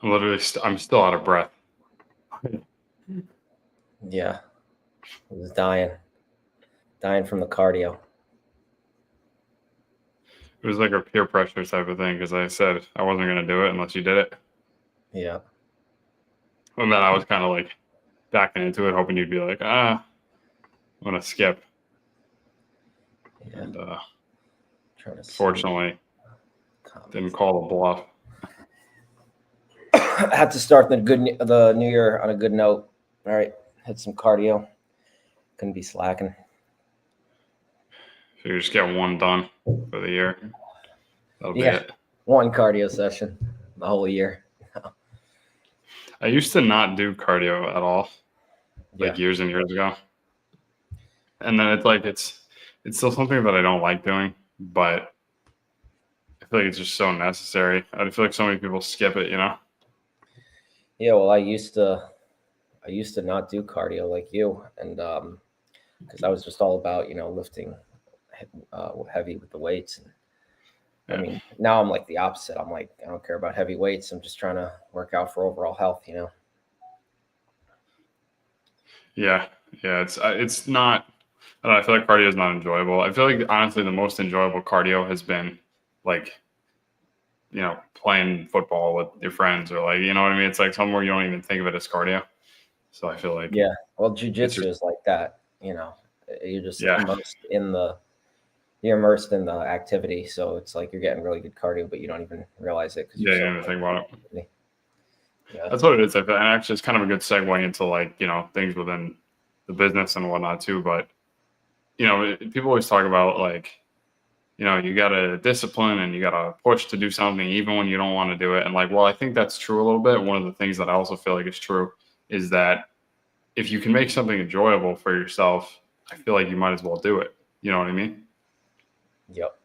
I'm still out of breath. Yeah, I was dying from the cardio. It was like a peer pressure type of thing because I said I wasn't going to do it unless you did it. Yeah. And then I was kind of like backing into it, hoping you'd be like, I'm going to skip. Yeah. And Fortunately, didn't call the bluff. I had to start the new year on a good note. All right, had some cardio. Couldn't be slacking. So you just get one done for the year. That'll be it. One cardio session the whole year. I used to not do cardio at all, like years and years ago. And then it's still something that I don't like doing, but I feel like it's just so necessary. I feel like so many people skip it, Yeah, well, I used to not do cardio like you, and because I was just all about lifting heavy with the weights. And I mean, now I'm like the opposite. I'm like, I don't care about heavy weights. I'm just trying to work out for overall health, Yeah, it's not. I don't know, I feel like cardio is not enjoyable. I feel like honestly the most enjoyable cardio has been like, playing football with your friends or like, you know what I mean? It's like somewhere you don't even think of it as cardio. So I feel like jiu-jitsu is like that. You're just immersed in the activity, so it's like you're getting really good cardio, but you don't even realize it. You don't even think about it. Yeah, that's what it is. And actually, it's kind of a good segue into like things within the business and whatnot too. But people always talk about like you got to discipline and you got to push to do something even when you don't want to do it. And like, well, I think that's true a little bit. One of the things that I also feel like is true is that if you can make something enjoyable for yourself, I feel like you might as well do it. You know what I mean? Yep,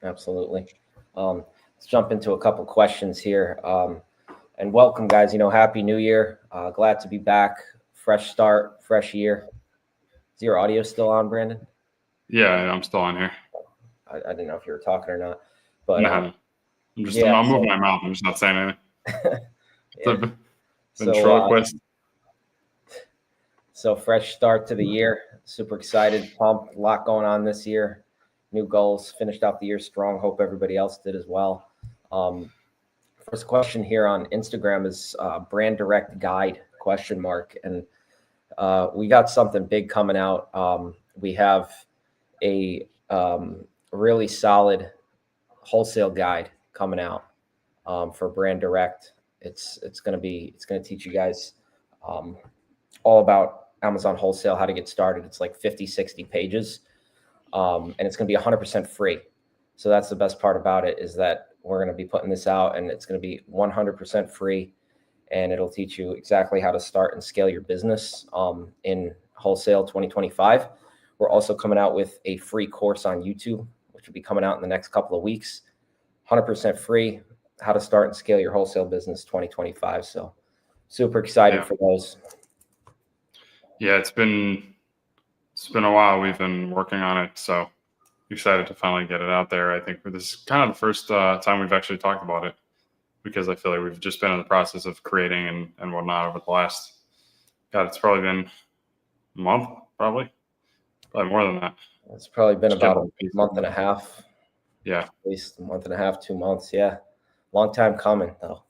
absolutely. Let's jump into a couple questions here. And welcome, guys. Happy New Year. Glad to be back. Fresh start, fresh year. Is your audio still on, Brandon? Yeah, I'm still on here. I didn't know if you were talking or not, but I'm moving my mouth. I'm just not saying anything. Ventriloquist. So fresh start to the year. Super excited, pumped. A lot going on this year. New goals. Finished out the year strong. Hope everybody else did as well. First question here on Instagram is brand direct guide ? And we got something big coming out. We have a really solid wholesale guide coming out for brand direct. It's going to teach you guys all about Amazon wholesale, how to get started. It's like 50, 60 pages. And it's going to be 100% free. So that's the best part about it, is that we're going to be putting this out and it's going to be 100% free. And it'll teach you exactly how to start and scale your business in Wholesale 2025. We're also coming out with a free course on YouTube, which will be coming out in the next couple of weeks. 100% free, how to start and scale your wholesale business 2025. So super excited for those. Yeah, it's been a while. We've been working on it, so excited to finally get it out there. I think this is kind of the first time we've actually talked about it, because I feel like we've just been in the process of creating and whatnot over the last, it's probably been a month, probably more than that. It's probably been about a month and a half. Yeah. At least a month and a half, 2 months. Yeah. Long time coming, though.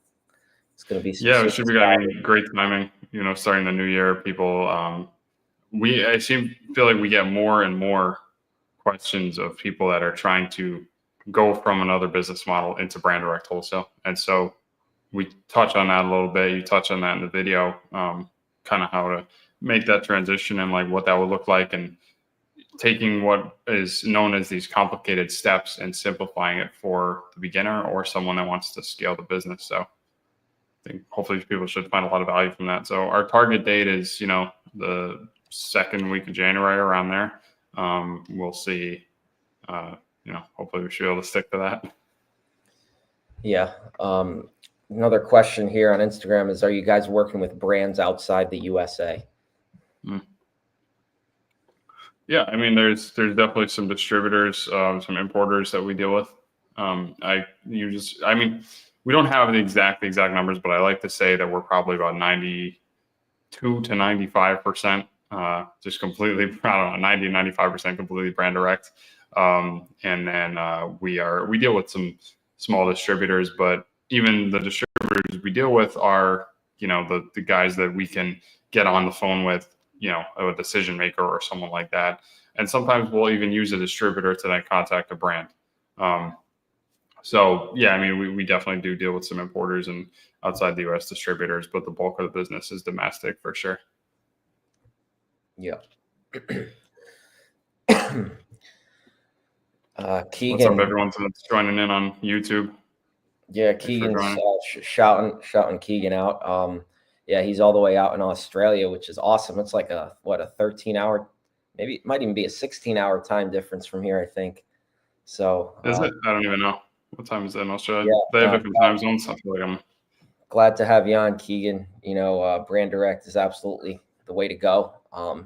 It's going to be it should be great timing, starting the new year. People, I feel like we get more and more questions of people that are trying to go from another business model into brand direct wholesale. And so we touch on that a little bit. You touch on that in the video, kind of how to make that transition and like what that would look like, and taking what is known as these complicated steps and simplifying it for the beginner or someone that wants to scale the business. So I think hopefully people should find a lot of value from that. So our target date is, the second week of January, around there. We'll see, hopefully we should be able to stick to that. Yeah. Another question here on Instagram is, are you guys working with brands outside the USA? Yeah, I mean, there's definitely some we don't have the exact numbers, but I like to say that we're probably about 92 to 95%, just completely, I don't know, 90 95% completely brand direct. And then we deal with some small distributors, but even the distributors we deal with are, the guys that we can get on the phone with, a decision maker or someone like that. And sometimes we'll even use a distributor to then contact a brand. So yeah, I mean, we definitely do deal with some importers and outside the U.S. distributors, but the bulk of the business is domestic for sure. Yeah. What's up, Keegan? everyone that's joining in on YouTube? Yeah, Keegan's shouting Keegan out. Yeah, he's all the way out in Australia, which is awesome. It's like a 13-hour, maybe it might even be a 16-hour time difference from here, I think. So is it? I don't even know. What time is it in Australia? Yeah, they have different time zones. I feel like I'm glad to have you on, Keegan. Brand direct is absolutely the way to go.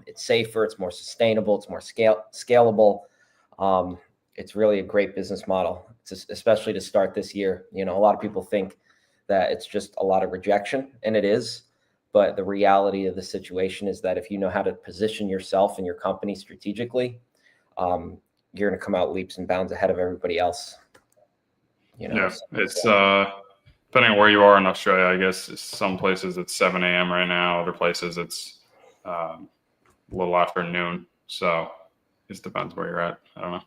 It's safer, it's more sustainable, it's more scalable. It's really a great business model, especially to start this year. A lot of people think that it's just a lot of rejection, and it is. But the reality of the situation is that if you know how to position yourself and your company strategically, you're going to come out leaps and bounds ahead of everybody else. Yeah, it's depending on where you are in Australia. I guess some places it's 7 a.m. right now. Other places it's a little after noon. So it just depends where you're at. I don't know.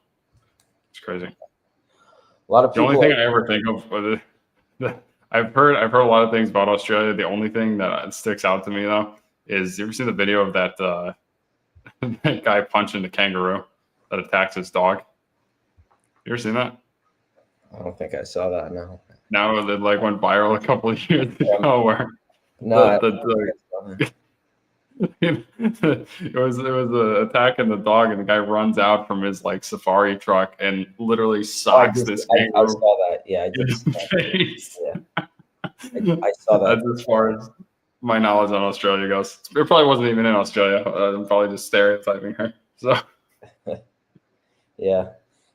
It's crazy. A lot of people. The only thing I ever think of, I've heard a lot of things about Australia. The only thing that sticks out to me though is, you ever seen the video of that that guy punching the kangaroo that attacks his dog? You ever seen that? I don't think I saw that. No. Now it went viral a couple of years ago, where it was attacking the dog, and the guy runs out from his safari truck and literally socks this kangaroo. I saw that. Yeah, I did. Face. Yeah. I saw that. That's as far as my knowledge on Australia goes. It probably wasn't even in Australia. I'm probably just stereotyping her. So.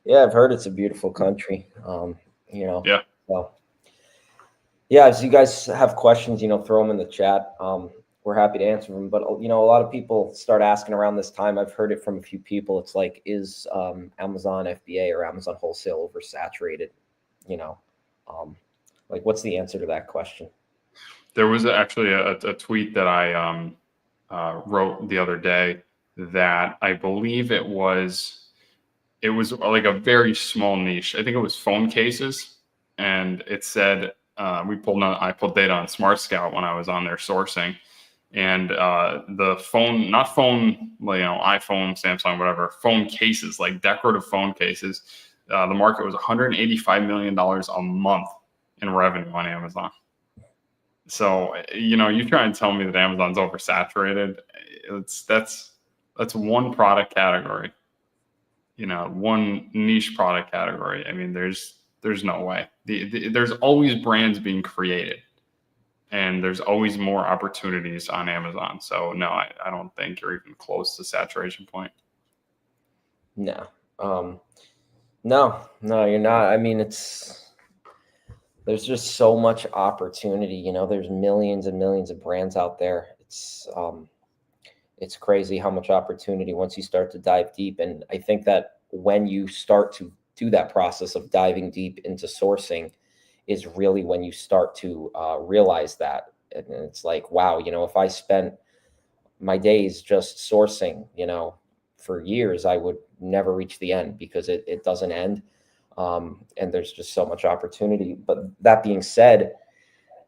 Yeah, I've heard it's a beautiful country. Yeah. So, yeah, if you guys have questions, throw them in the chat. We're happy to answer them. But a lot of people start asking around this time. I've heard it from a few people. It's like, is Amazon FBA or Amazon Wholesale oversaturated? What's the answer to that question? There was actually a tweet that I wrote the other day that I believe it was like a very small niche. I think it was phone cases, and it said I pulled data on Smart Scout when I was on there sourcing, and the phone, not phone, iPhone, Samsung, whatever, phone cases, like decorative phone cases, the market was $185 million a month in revenue on Amazon. So, you try and tell me that Amazon's oversaturated. That's one product category, one niche product category. I mean, there's no way. There's always brands being created, and there's always more opportunities on Amazon. So no, I don't think you're even close to saturation point. No, no, you're not. I mean, there's just so much opportunity. There's millions and millions of brands out there. It's crazy how much opportunity once you start to dive deep. And I think that when you start to do that process of diving deep into sourcing is really when you start to realize that. And it's like, wow, if I spent my days just sourcing, for years, I would never reach the end, because it doesn't end. And there's just so much opportunity. But that being said,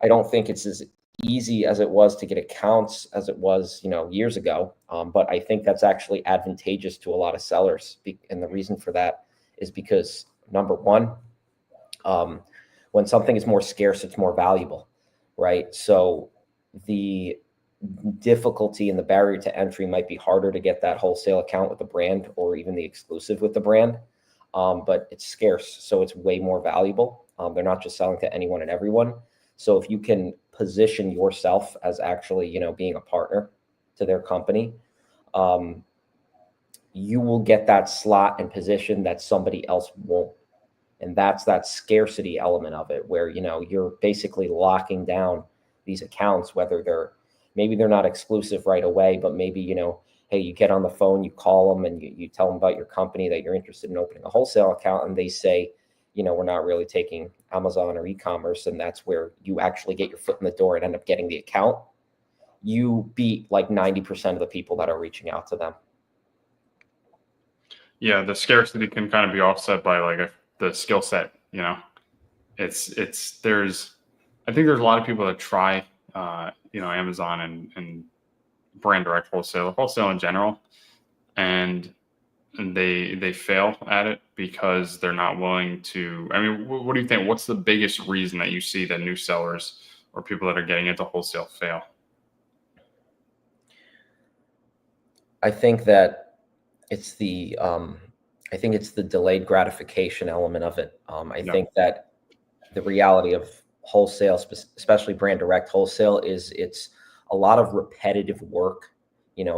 I don't think it's as easy as it was to get accounts as it was, years ago. But I think that's actually advantageous to a lot of sellers. And the reason for that is because, number one, when something is more scarce, it's more valuable, right? So the difficulty and the barrier to entry might be harder to get that wholesale account with the brand, or even the exclusive with the brand. But it's scarce, so it's way more valuable. They're not just selling to anyone and everyone. So if you can position yourself as actually, being a partner to their company, you will get that slot and position that somebody else won't. And that's that scarcity element of it, where, you're basically locking down these accounts, whether maybe they're not exclusive right away, but maybe, hey, you get on the phone, you call them, and you tell them about your company, that you're interested in opening a wholesale account, and they say, we're not really taking Amazon or e-commerce, and that's where you actually get your foot in the door and end up getting the account. You beat like 90% of the people that are reaching out to them. Yeah, the scarcity can kind of be offset by like the skill set. It's there's I think there's a lot of people that try Amazon and brand direct wholesale in general, and they fail at it because they're not willing to. I mean, what do you think? What's the biggest reason that you see that new sellers or people that are getting into wholesale fail? I think that it's the delayed gratification element of it. I think that the reality of wholesale, especially brand direct wholesale, is it's a lot of repetitive work,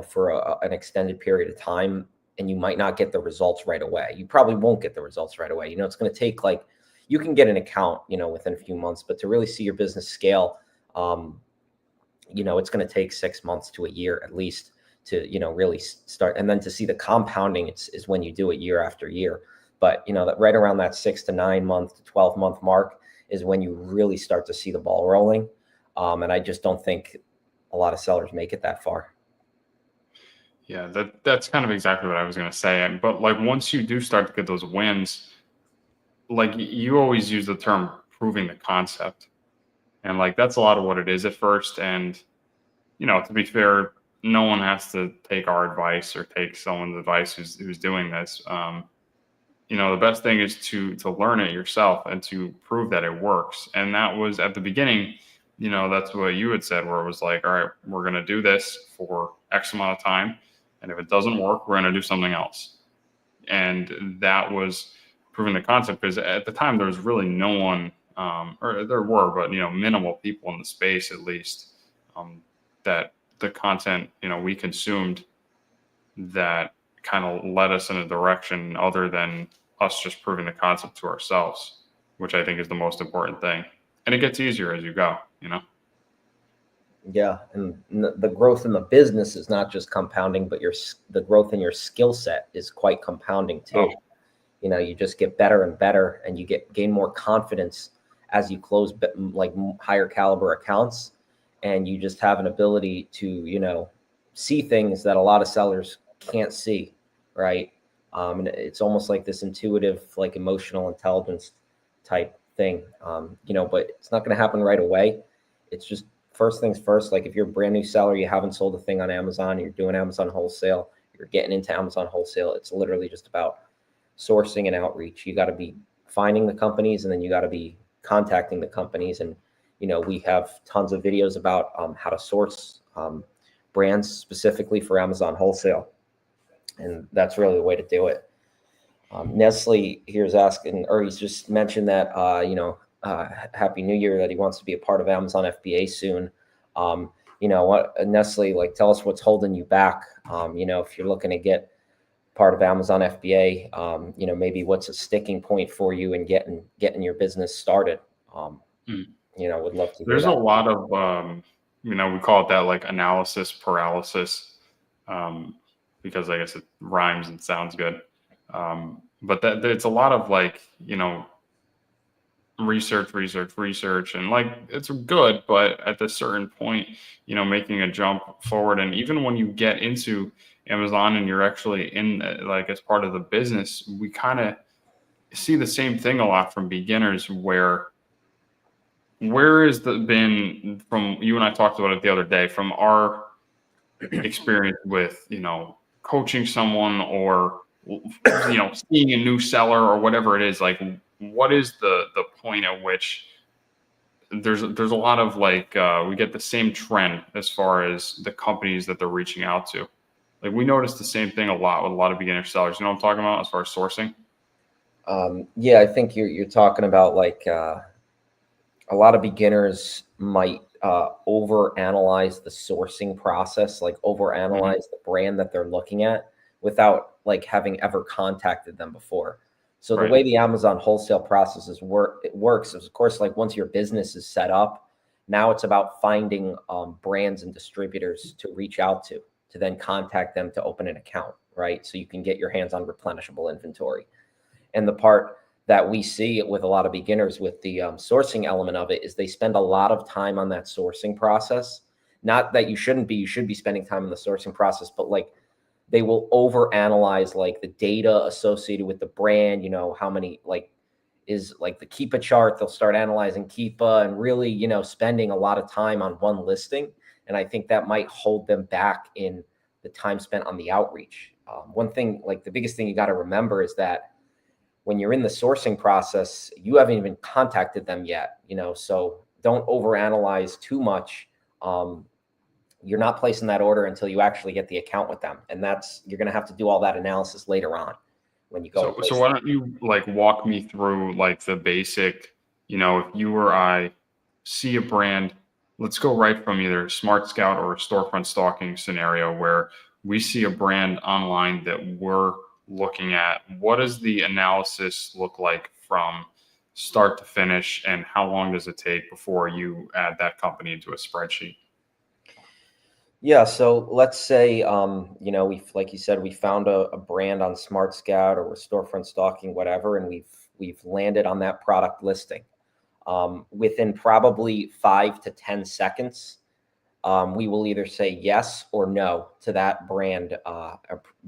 for an extended period of time, and you might not get the results right away. You probably won't get the results right away. It's going to take, like, you can get an account, within a few months, but to really see your business scale, it's going to take 6 months to a year at least to, really start. And then to see the compounding, is when you do it year after year. But, that right around that 6 to 9 month to 12-month mark is when you really start to see the ball rolling. And I just don't think a lot of sellers make it that far. Yeah, that's kind of exactly what I was going to say. But like once you do start to get those wins, like you always use the term proving the concept. And like that's a lot of what it is at first. And to be fair, no one has to take our advice or take someone's advice who's doing this. The best thing is to learn it yourself and to prove that it works. And that was at the beginning, that's what you had said, where it was like, all right, we're going to do this for X amount of time. And if it doesn't work, we're going to do something else. And that was proving the concept, because at the time there was really no one, or there were, but, minimal people in the space, at least, that the content, we consumed that kind of led us in a direction other than us just proving the concept to ourselves, which I think is the most important thing. And it gets easier as you go. Yeah, and the growth in the business is not just compounding, but the growth in your skill set is quite compounding too. Oh. You just get better and better, and you gain more confidence as you close like higher caliber accounts, and you just have an ability to see things that a lot of sellers can't see, right? And it's almost like this intuitive, like emotional intelligence type thing, but it's not going to happen right away. It's just first things first. Like if you're a brand new seller, you haven't sold a thing on Amazon, you're doing Amazon wholesale, you're getting into Amazon wholesale. It's literally just about sourcing and outreach. You got to be finding the companies, and then you got to be contacting the companies. And, we have tons of videos about how to source brands specifically for Amazon wholesale. And that's really the way to do it. Nestle here's asking, or he's just mentioned that, Happy New Year, that he wants to be a part of Amazon FBA soon. What, Nestle, like, tell us what's holding you back. If you're looking to get part of Amazon FBA, maybe what's a sticking point for you in getting your business started. Would love to hear There's that. a lot of, we call it that, like, analysis paralysis, because I guess it rhymes and sounds good. But that it's a lot of, like, research, and, like, it's good, but at a certain point, making a jump forward. And even when you get into Amazon and you're actually in, like, as part of the business, we kind of see the same thing a lot from beginners, where has been, from you and I talked about it the other day, from our experience with, coaching someone, or, seeing a new seller or whatever it is, like, what is the point at which there's a lot of, like, we get the same trend as far as the companies that they're reaching out to. Like, we notice the same thing a lot with a lot of beginner sellers. You know what I'm talking about as far as sourcing? Yeah, I think you're talking about, like, a lot of beginners might overanalyze the sourcing process, like overanalyze the brand that they're looking at without, like, having ever contacted them before. So the Right. way the Amazon wholesale processes works is, of course, like once your business is set up, now it's about finding brands and distributors to reach out to then contact them to open an account, right? So you can get your hands on replenishable inventory. And the part that we see with a lot of beginners with the sourcing element of it is they spend a lot of time on that sourcing process. Not that you shouldn't be, you should be spending time in the sourcing process, but like they will overanalyze like the data associated with the brand, you know, how many like is like the Keepa chart. They'll start analyzing Keepa and really, you know, spending a lot of time on one listing. And I think that might hold them back in the time spent on the outreach. One thing, like the biggest thing you got to remember is that when you're in the sourcing process, you haven't even contacted them yet, you know, so don't overanalyze too much. You're not placing that order until you actually get the account with them. And that's, you're going to have to do all that analysis later on when you go to place So why don't you like walk me through like the basic, if you or I see a brand, let's go right from either Smart Scout or a storefront stalking scenario where we see a brand online that we're looking at. What does the analysis look like from start to finish, and how long does it take before you add that company into a spreadsheet? Yeah, so let's say, you know, like you said, we found a brand on Smart Scout or we're storefront stalking, whatever, and we've landed on that product listing. Within probably 5 to 10 seconds, we will either say yes or no to that brand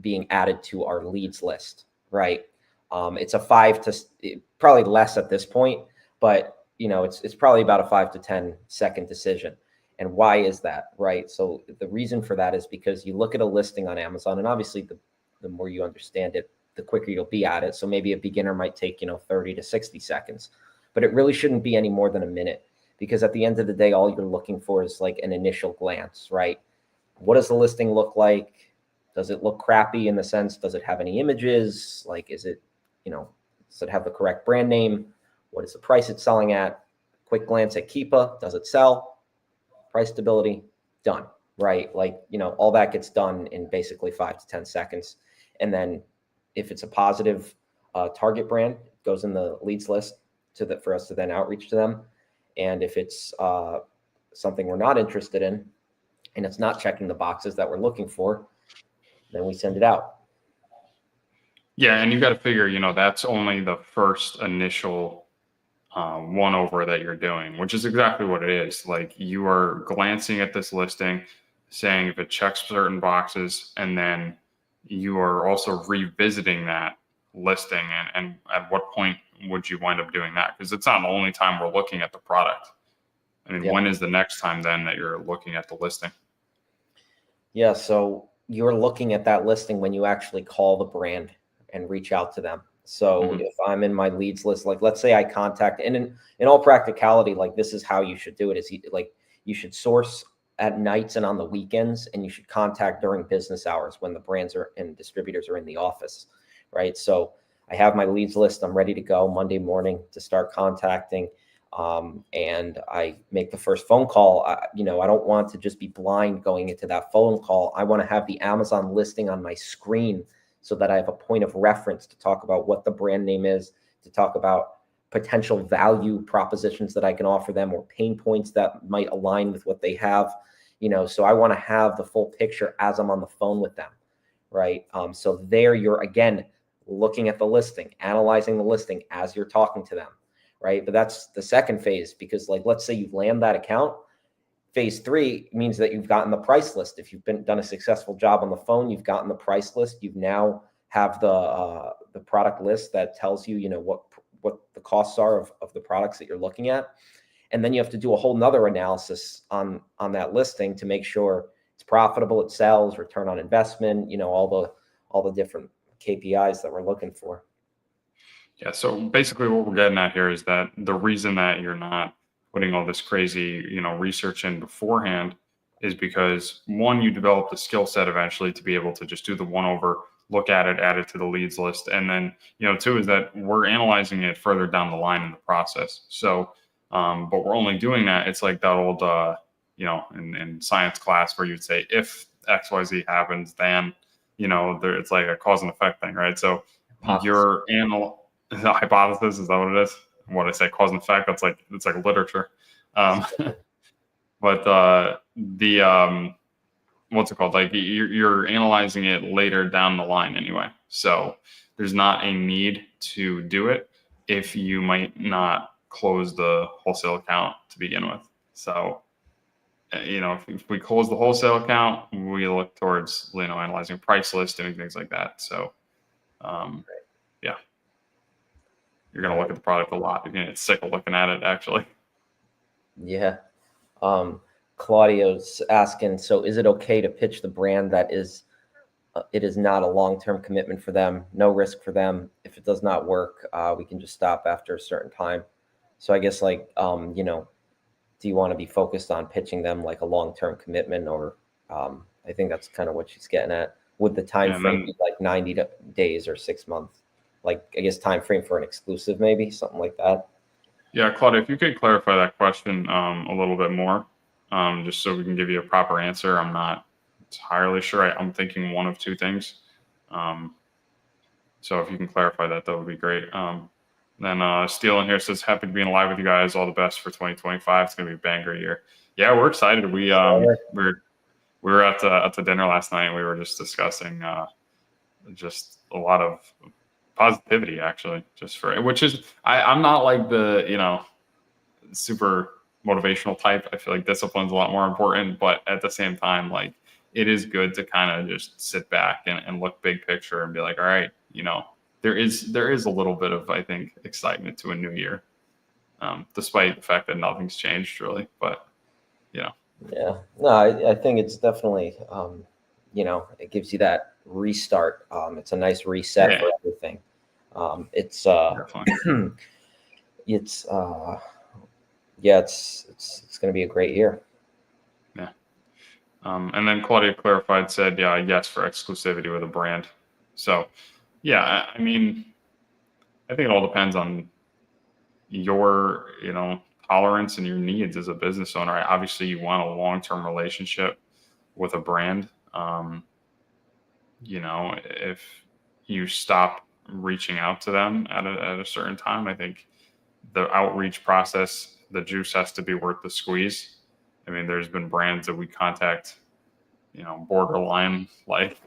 being added to our leads list, right? It's a probably less at this point, but you know, it's probably about a 5 to 10 second decision. And why is that, right? So the reason for that is because you look at a listing on Amazon, and obviously the more you understand it, the quicker you'll be at it. So maybe a beginner might take, 30 to 60 seconds, but it really shouldn't be any more than a minute, because at the end of the day, all you're looking for is like an initial glance, right? What does the listing look like? Does it look crappy in the sense, does it have any images? Like, is it, does it have the correct brand name? What is the price it's selling at? Quick glance at Keepa. Does it sell? Price stability, done, right? Like, all that gets done in basically 5 to 10 seconds. And then if it's a positive target brand, it goes in the leads list for us to then outreach to them. And if it's something we're not interested in and it's not checking the boxes that we're looking for, then we send it out. Yeah, and you got to figure, that's only the first initial one over that you're doing, which is exactly what it is. Like, you are glancing at this listing, saying if it checks certain boxes, and then you are also revisiting that listing. And at what point would you wind up doing that? Because it's not the only time we're looking at the product. I mean, Yeah. when is the next time then that you're looking at the listing? Yeah. So you're looking at that listing when you actually call the brand and reach out to them. So if I'm in my leads list, like let's say I contact, and in all practicality, like this is how you should do it, is like you should source at nights and on the weekends, and you should contact during business hours when the brands are and distributors are in the office, right? So I have my leads list. I'm ready to go Monday morning to start contacting. And I make the first phone call. I don't want to just be blind going into that phone call. I want to have the Amazon listing on my screen so that I have a point of reference to talk about what the brand name is, to talk about potential value propositions that I can offer them, or pain points that might align with what they have. So I want to have the full picture as I'm on the phone with them, right? So there you're, again, looking at the listing, analyzing the listing as you're talking to them, right? But that's the second phase, because like, let's say you land that account. Phase 3 means that you've gotten the price list. If you've done a successful job on the phone, you've gotten the price list. You've now have the product list that tells you, what the costs are of the products that you're looking at. And then you have to do a whole nother analysis on that listing to make sure it's profitable, it sells, return on investment, all the different KPIs that we're looking for. Yeah. So basically, what we're getting at here is that the reason that you're not putting all this crazy, research in beforehand is because, one, you develop the skill set eventually to be able to just do the one over, look at it, add it to the leads list. And then, two, is that we're analyzing it further down the line in the process. So, but we're only doing that. It's like that old, in science class where you'd say, if XYZ happens, then, it's like a cause and effect thing, right? So Hypothesis. you're Is that hypothesis? Is that what it is? What I say, cause and effect. It's like literature. Um, but the what's it called? Like you're analyzing it later down the line anyway. So there's not a need to do it if you might not close the wholesale account to begin with. So if we close the wholesale account, we look towards analyzing price list, doing things like that. So yeah, you're gonna look at the product a lot. You're gonna get sick of looking at it actually. Yeah. Claudio's asking, so is it okay to pitch the brand that it is not a long-term commitment for them, no risk for them? If it does not work, we can just stop after a certain time. So I guess do you want to be focused on pitching them like a long-term commitment, or I think that's kind of what she's getting at. Would the time frame be like 90 days or 6 months? Like, I guess time frame for an exclusive, maybe something like that. Yeah, Claudia, if you could clarify that question a little bit more, just so we can give you a proper answer. I'm not entirely sure. I'm thinking one of two things. So if you can clarify that, that would be great. Then Steele in here says, happy to be live with you guys. All the best for 2025. It's gonna be a banger year. Yeah, we're excited. We were at the dinner last night. And we were just discussing just a lot of positivity, actually, just for which is I'm not like the super motivational type. I feel like discipline's a lot more important, but at the same time, like it is good to kind of just sit back and look big picture and be like, all right, there is a little bit of, I think, excitement to a new year, despite the fact that nothing's changed really. But Yeah, no, I think it's definitely, it gives you that restart. It's a nice reset for everything. It's definitely. it's yeah, it's going to be a great year. Yeah. And then Claudia clarified, said, yeah, yes, for exclusivity with a brand. So, yeah, I mean, I think it all depends on your, tolerance and your needs as a business owner. Obviously, you want a long-term relationship with a brand. If you stop reaching out to them at a certain time, I think the outreach process, the juice has to be worth the squeeze. I mean, there's been brands that we contact, borderline like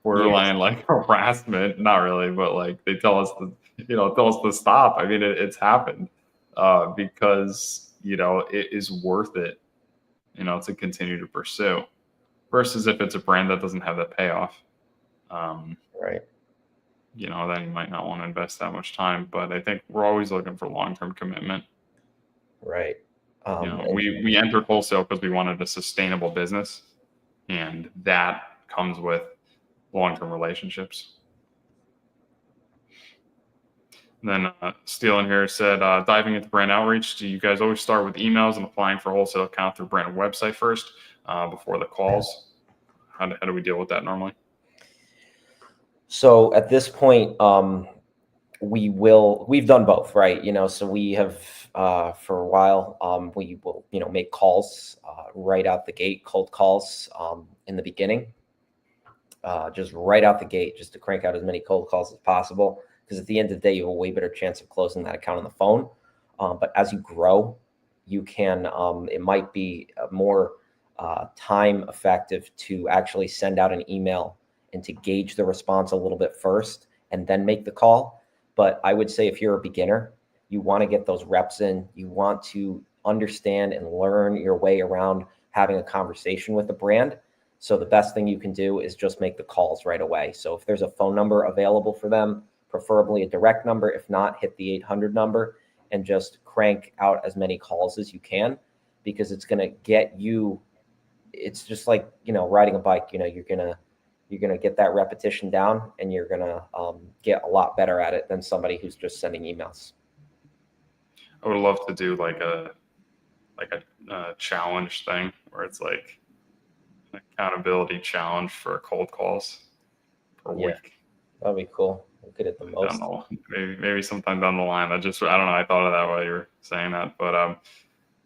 harassment. Not really, but like they tell us to stop. I mean, it's happened because it is worth it, to continue to pursue. Versus if it's a brand that doesn't have that payoff, Right. then you might not want to invest that much time. But I think we're always looking for long-term commitment. Right. We entered wholesale because we wanted a sustainable business, and that comes with long-term relationships. And then Steele in here said, diving into brand outreach, do you guys always start with emails and applying for a wholesale account through brand website first before the calls? How do we deal with that normally? So at this point, we've done both, right? So we have for a while, we will, make calls right out the gate, cold calls in the beginning, just right out the gate, just to crank out as many cold calls as possible. Because at the end of the day, you have a way better chance of closing that account on the phone. But as you grow, you can, it might be more time effective to actually send out an email and to gauge the response a little bit first and then make the call. But I would say if you're a beginner, you want to get those reps in. You want to understand and learn your way around having a conversation with the brand. So the best thing you can do is just make the calls right away. So if there's a phone number available for them, preferably a direct number. If not, hit the 800 number and just crank out as many calls as you can, because it's going to get you. It's just like, riding a bike. You're gonna get that repetition down, and you're gonna get a lot better at it than somebody who's just sending emails. I would love to do like a challenge thing where it's like an accountability challenge for cold calls per week. That'd be cool. We'll get it the most. I don't know. Maybe sometime down the line. I don't know. I thought of that while you were saying that. But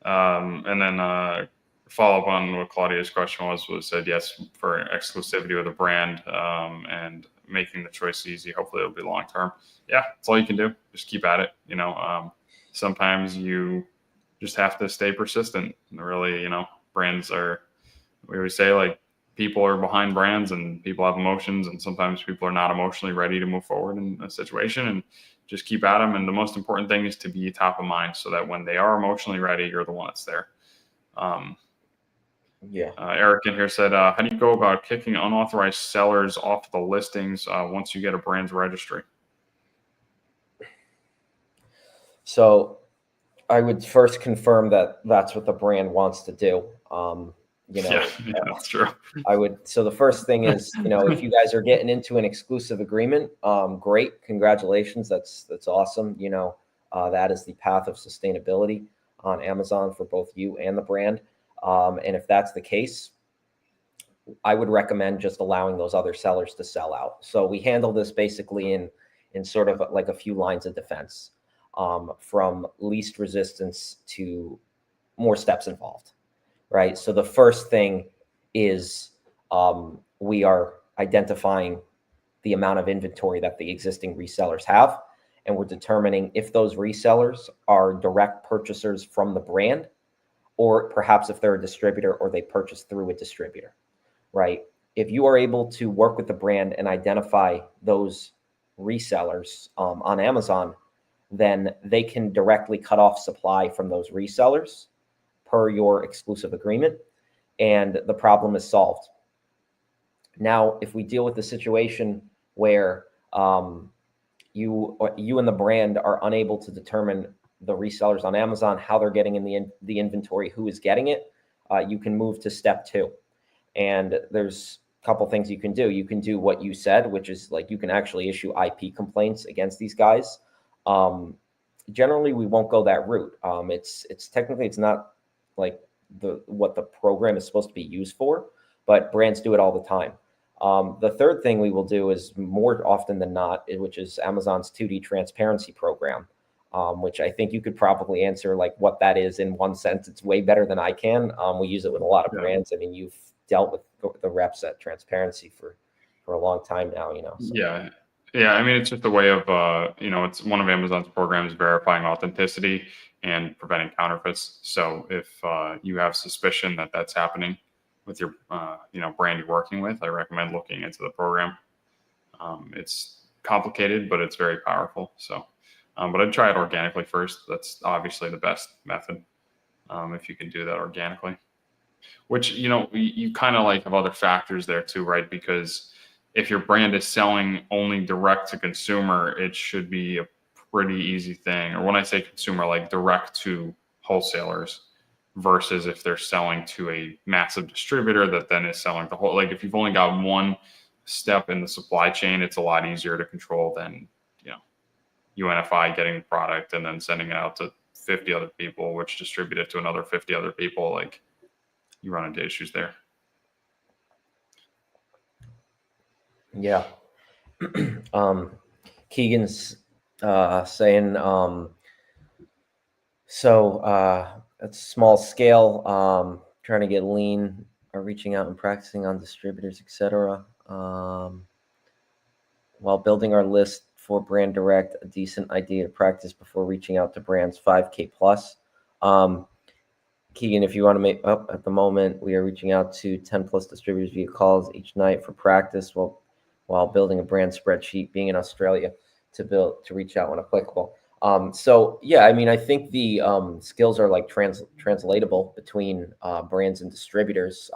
and then follow up on what Claudia's question was said yes for exclusivity with a brand and making the choice easy. Hopefully it'll be long term. Yeah, that's all you can do. Just keep at it. Sometimes you just have to stay persistent. Really, brands are, we always say, like, people are behind brands and people have emotions, and sometimes people are not emotionally ready to move forward in a situation, and just keep at them. And the most important thing is to be top of mind so that when they are emotionally ready, you're the one that's there. Eric in here said, how do you go about kicking unauthorized sellers off the listings once you get a brand's registry? So I would first confirm that that's what the brand wants to do. Yeah, that's true. So the first thing is, if you guys are getting into an exclusive agreement, great, congratulations. That's awesome. That is the path of sustainability on Amazon for both you and the brand. And if that's the case, I would recommend just allowing those other sellers to sell out. So we handle this basically in sort of like a few lines of defense, from least resistance to more steps involved, right? So the first thing is we are identifying the amount of inventory that the existing resellers have, and we're determining if those resellers are direct purchasers from the brand, or perhaps if they're a distributor or they purchase through a distributor, right? If you are able to work with the brand and identify those resellers on Amazon, then they can directly cut off supply from those resellers per your exclusive agreement, and the problem is solved. Now, if we deal with the situation where you and the brand are unable to determine the resellers on Amazon, how they're getting in the inventory, who is getting it, you can move to step 2. And there's a couple things you can do. You can do what you said, which is like you can actually issue IP complaints against these guys. Generally, we won't go that route. It's technically, it's not like what the program is supposed to be used for, but brands do it all the time. The third thing we will do is, more often than not, which is Amazon's 2D transparency program, which I think you could probably answer like what that is in one sentence. It's way better than I can. We use it with a lot of brands. I mean, you've dealt with the reps at Transparency for a long time now, So. Yeah. I mean, it's just a way of, it's one of Amazon's programs verifying authenticity and preventing counterfeits. So if you have suspicion that that's happening with your, brand you're working with, I recommend looking into the program. It's complicated, but it's very powerful. So, but I'd try it organically first. That's obviously the best method, if you can do that organically. Which, you kind of like have other factors there too, right? Because if your brand is selling only direct to consumer, it should be a pretty easy thing. Or when I say consumer, like direct to wholesalers, versus if they're selling to a massive distributor that then is selling the whole. Like if you've only got one step in the supply chain, it's a lot easier to control than, UNFI getting the product and then sending it out to 50 other people, which distribute it to another 50 other people. Like, you run into issues there. Yeah. Keegan's saying, it's small scale, trying to get lean, or reaching out and practicing on distributors, etc. While building our list for brand direct, a decent idea to practice before reaching out to brands 5K plus. Keegan, if you want to make up at the moment, we are reaching out to 10 plus distributors via calls each night for practice while building a brand spreadsheet, being in Australia to reach out when applicable. So yeah, I mean, I think the skills are like translatable between brands and distributors.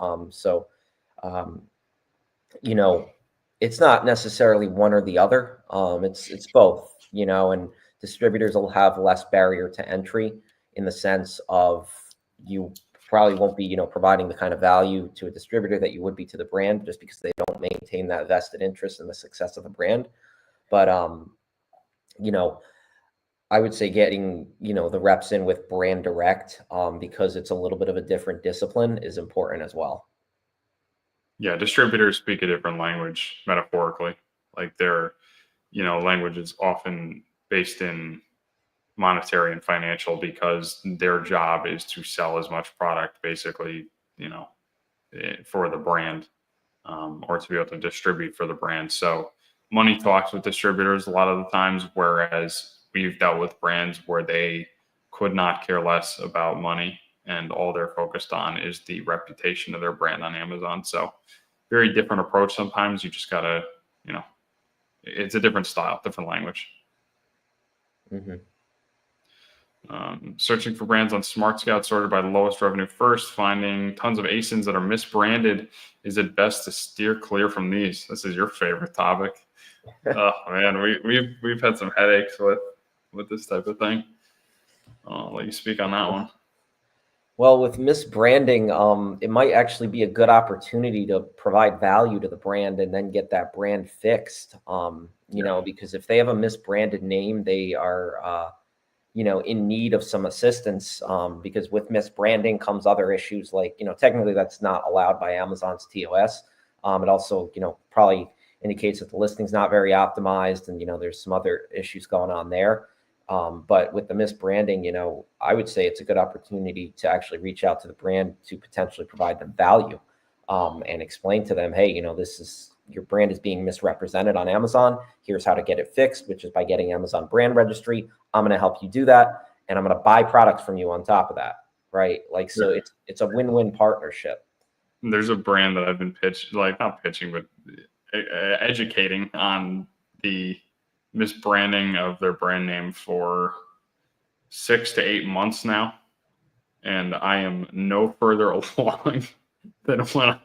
It's not necessarily one or the other. It's both, and distributors will have less barrier to entry in the sense of you probably won't be, providing the kind of value to a distributor that you would be to the brand, just because they don't maintain that vested interest in the success of the brand. But, I would say getting, the reps in with brand direct, because it's a little bit of a different discipline, is important as well. Yeah, distributors speak a different language metaphorically. Like their, language is often based in monetary and financial, because their job is to sell as much product basically, for the brand, or to be able to distribute for the brand. So money talks with distributors a lot of the times, whereas we've dealt with brands where they could not care less about money and all they're focused on is the reputation of their brand on Amazon. So very different approach sometimes. You just gotta, it's a different style, different language. Mm-hmm. Searching for brands on Smart Scout sorted by the lowest revenue first, finding tons of ASINs that are misbranded. Is it best to steer clear from these? This is your favorite topic. Oh man, we've had some headaches with this type of thing. I'll let you speak on that one. Well, with misbranding, it might actually be a good opportunity to provide value to the brand and then get that brand fixed. Because if they have a misbranded name, they are in need of some assistance, because with misbranding comes other issues like, technically that's not allowed by Amazon's TOS. It also, probably indicates that the listing's not very optimized and, there's some other issues going on there. But with the misbranding, I would say it's a good opportunity to actually reach out to the brand to potentially provide them value, and explain to them, hey, your brand is being misrepresented on Amazon. Here's how to get it fixed, which is by getting Amazon brand registry. I'm going to help you do that. And I'm going to buy products from you on top of that. Right. Like, so it's a win-win partnership. There's a brand that I've been not pitching, but educating on the misbranding of their brand name for 6 to 8 months now. And I am no further along than when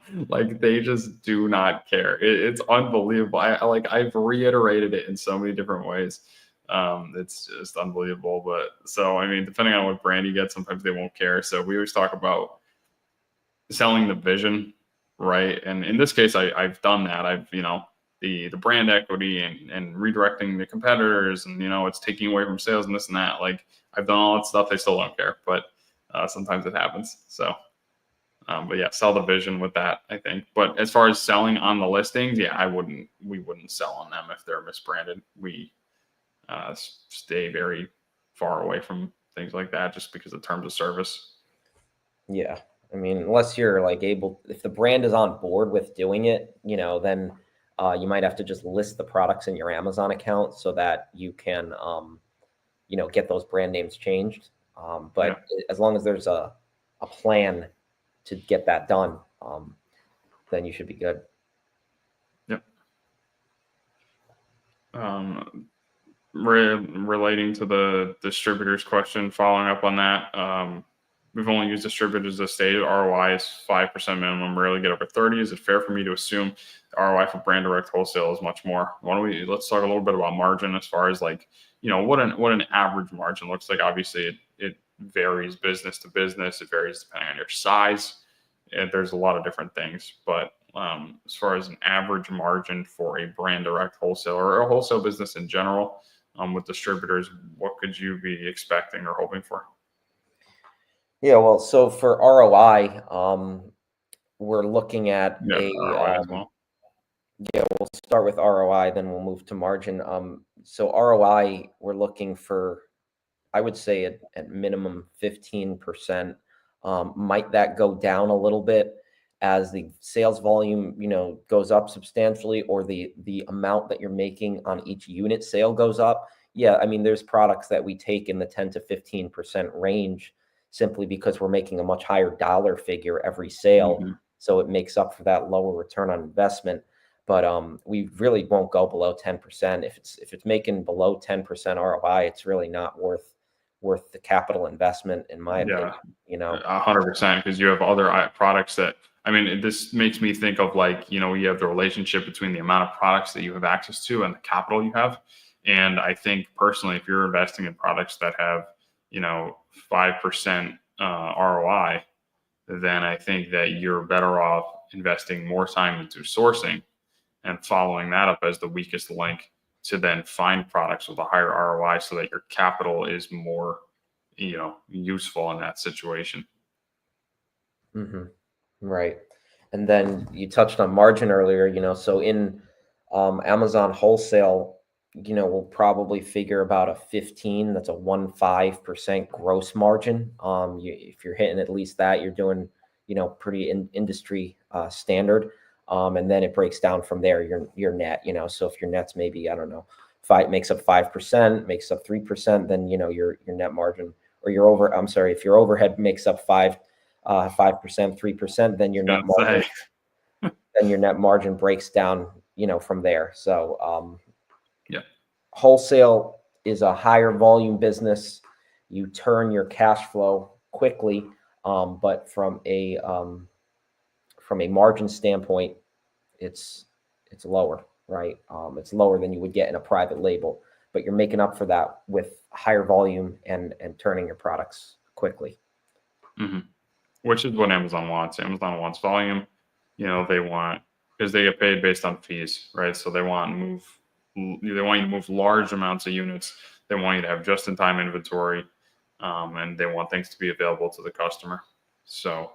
they just do not care. It's unbelievable. I've reiterated it in so many different ways. It's just unbelievable. But so, I mean, depending on what brand you get, sometimes they won't care. So we always talk about selling the vision, right? And in this case, I've done that. I've, the brand equity and redirecting the competitors and, it's taking away from sales and this and that. Like I've done all that stuff. They still don't care, but sometimes it happens. So, but yeah, sell the vision with that, I think. But as far as selling on the listings, yeah, we wouldn't sell on them if they're misbranded. We stay very far away from things like that just because of terms of service. Yeah. I mean, unless you're if the brand is on board with doing it, then you might have to just list the products in your Amazon account so that you can, get those brand names changed. But as long as there's a plan to get that done, then you should be good. Yep. Relating to the distributors question, following up on that, we've only used distributors as stated. ROI is 5% minimum. Rarely get over 30. Is it fair for me to assume the ROI for brand direct wholesale is much more? Let's talk a little bit about margin as far as what an average margin looks like. Obviously, it varies business to business. It varies depending on your size. And there's a lot of different things, but as far as an average margin for a brand direct wholesale or a wholesale business in general, with distributors, what could you be expecting or hoping for? Yeah, well, so for ROI, we're looking at ROI as well. Yeah, we'll start with ROI, then we'll move to margin. So ROI, we're looking for, I would say at minimum 15%. Might that go down a little bit as the sales volume, goes up substantially, or the amount that you're making on each unit sale goes up? Yeah, I mean, there's products that we take in the 10 to 15% range simply because we're making a much higher dollar figure every sale. Mm-hmm. So it makes up for that lower return on investment. But we really won't go below 10%. If it's making below 10% ROI, it's really not worth the capital investment, in my opinion. 100%, because you have other products that, I mean, this makes me think of you have the relationship between the amount of products that you have access to and the capital you have. And I think personally, if you're investing in products that have 5% ROI, then I think that you're better off investing more time into sourcing and following that up as the weakest link to then find products with a higher ROI so that your capital is more, useful in that situation. Mm-hmm. Right. And then you touched on margin earlier, so in Amazon wholesale, we'll probably figure about a 15% gross margin. If you're hitting at least that, you're doing, pretty industry standard. And then it breaks down from there, your net, so if your net's maybe, I don't know, makes up 5%, makes up 3%, then, your net margin, or if your overhead makes up 5%, 3%, then Gonna say, your net margin breaks down, from there. So, yeah. Wholesale is a higher volume business. You turn your cash flow quickly, but from a margin standpoint, it's lower, right? It's lower than you would get in a private label, but you're making up for that with higher volume and turning your products quickly. Mm-hmm. Which is what Amazon wants. Amazon wants volume. They want, because they get paid based on fees, right? So they want you to move large amounts of units. They want you to have just-in-time inventory, and they want things to be available to the customer. So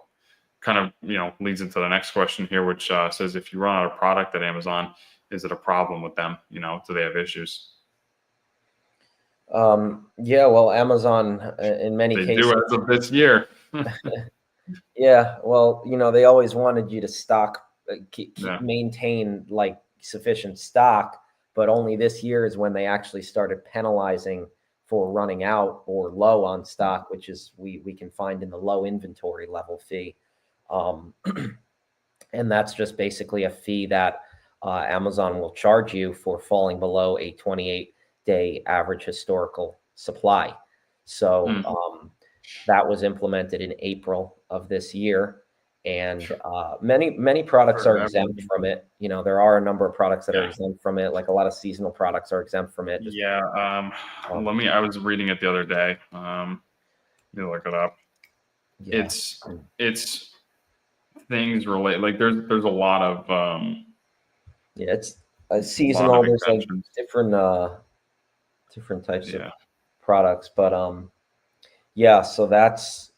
kind of, leads into the next question here, which says, if you run out of product at Amazon, is it a problem with them? Do they have issues? Yeah, well, Amazon, in many They cases, do as of this year. yeah, well, they always wanted you to stock, Yeah. maintain like sufficient stock, but only this year is when they actually started penalizing for running out or low on stock, which is we can find in the low inventory level fee. And that's just basically a fee that Amazon will charge you for falling below a 28-day average historical supply. So that was implemented in April of this year, and many products are exempt from it. There are a number of products that are exempt from it, like a lot of seasonal products are exempt from it. Yeah. I was reading it the other day. Let me look it up. Yeah. It's things relate, like there's a lot of Yeah, it's lot of seasonal. There's like exemptions. different types of Yeah. products, but yeah, so that's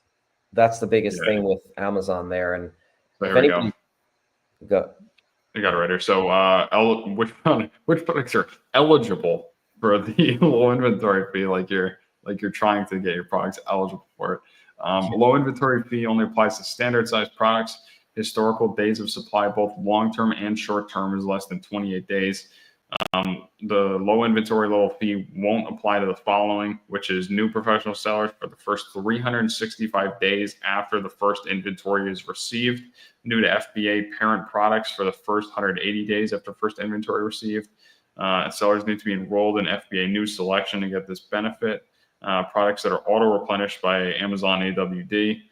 the biggest Yeah. thing with Amazon there. And So if here we go. anybody go, I got it right here. So which products are eligible for the low inventory fee? Like you're trying to get your products eligible for it. Low inventory fee only applies to standard sized products. Historical days of supply, both long term and short term, is less than 28 days. The low inventory level fee won't apply to the following, which is new professional sellers for the first 365 days after the first inventory is received, new to FBA parent products for the first 180 days after first inventory received. Sellers need to be enrolled in FBA News Selection to get this benefit. Products that are auto replenished by Amazon AWD.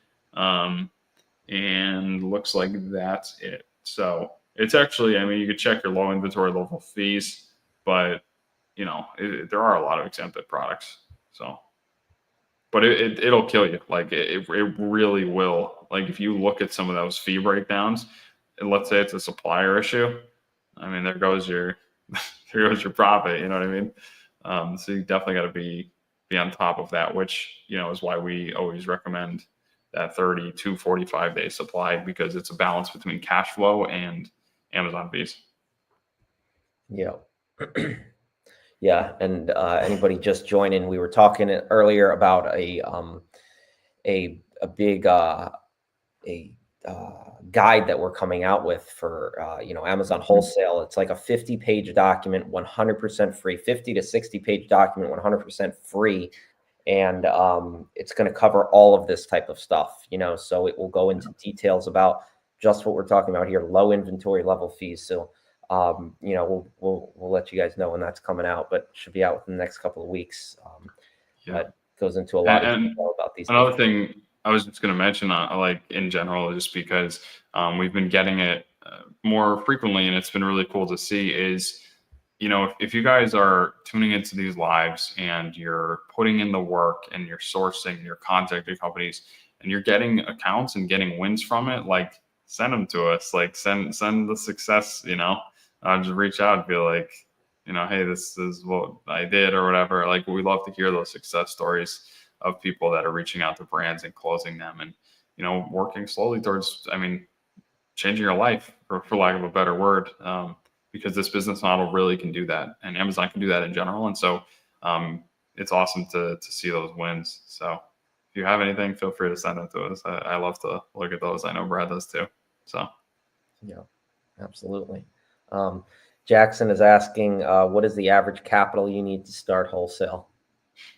And looks like that's it. So it's actually, you could check your low inventory level fees, but there are a lot of exempted products. So, but it'll kill you. Like it really will. Like if you look at some of those fee breakdowns, and let's say it's a supplier issue, there goes your there goes your profit. You know what I mean? So you definitely got to be on top of that, which is why we always recommend that 30 to 45 day supply, because it's a balance between cash flow and Amazon fees. yeah. Yeah, and anybody just joining, we were talking earlier about a big guide that we're coming out with for Amazon Wholesale. It's like a 50-page document, 100% free, 50 to 60-page document, 100% free, and it's going to cover all of this type of stuff. So it will go into details about just what we're talking about here, low inventory level fees. So we'll let you guys know when that's coming out, but it should be out within the next couple of weeks. But goes into a lot of detail about these. Another thing I was just going to mention, like in general, just because we've been getting it more frequently, and it's been really cool to see, is if you guys are tuning into these lives and you're putting in the work and you're sourcing, you're contacting companies, and you're getting accounts and getting wins from it, like send them to us. Like send the success. Just reach out and be like, hey, this is what I did or whatever. Like we love to hear those success stories of people that are reaching out to brands and closing them, and working slowly towards, changing your life, for lack of a better word, because this business model really can do that, and Amazon can do that in general. And so it's awesome to see those wins. So if you have anything, feel free to send them to us. I love to look at those. I know Brad does too. So yeah. Absolutely. Um, Jackson is asking, what is the average capital you need to start wholesale?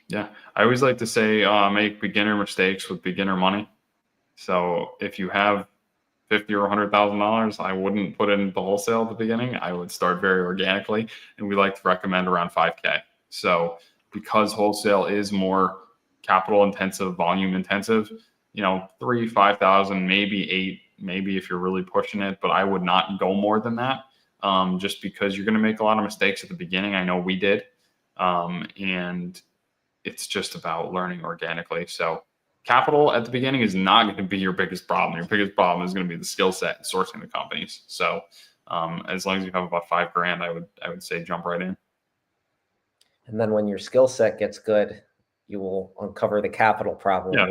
Yeah, I always like to say make beginner mistakes with beginner money. So if you have 50 or $100,000, I wouldn't put it into wholesale at the beginning. I would start very organically, and we like to recommend around 5K. So because wholesale is more capital intensive, volume intensive, 3, 5,000, maybe 8, maybe if you're really pushing it, but I would not go more than that. Just because you're going to make a lot of mistakes at the beginning. I know we did. And it's just about learning organically. So capital at the beginning is not going to be your biggest problem. Your biggest problem is going to be the skill set and sourcing the companies. So as long as you have about $5,000, I would say jump right in. And then when your skill set gets good, you will uncover the capital problem. Yeah,